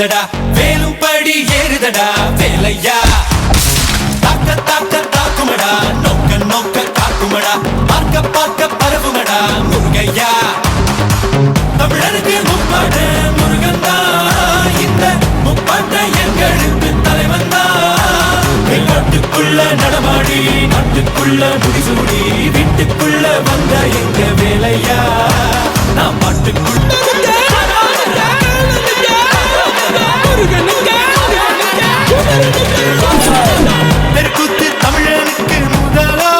ஏறுதடா வேலும் படி ஏறுதடா வேலையா தாக்க தாக்க தாக்குமடா நோக்க நோக்க காக்குமடா பார்க்க பார்க்க பரவுமடா முருகையா தமிழருக்கு முப்பாடு முருகன் தான் இந்த முப்பாட்டை எங்களுக்கு தலைவன் தான் நாட்டுக்குள்ள நடமாடி நாட்டுக்குள்ள முடிசூடி வீட்டுக்குள்ள வந்த எங்க வேலையா நாம் பாட்டுக்குள்ள தெருக்கூத்து தமிழனுக்கு முதலா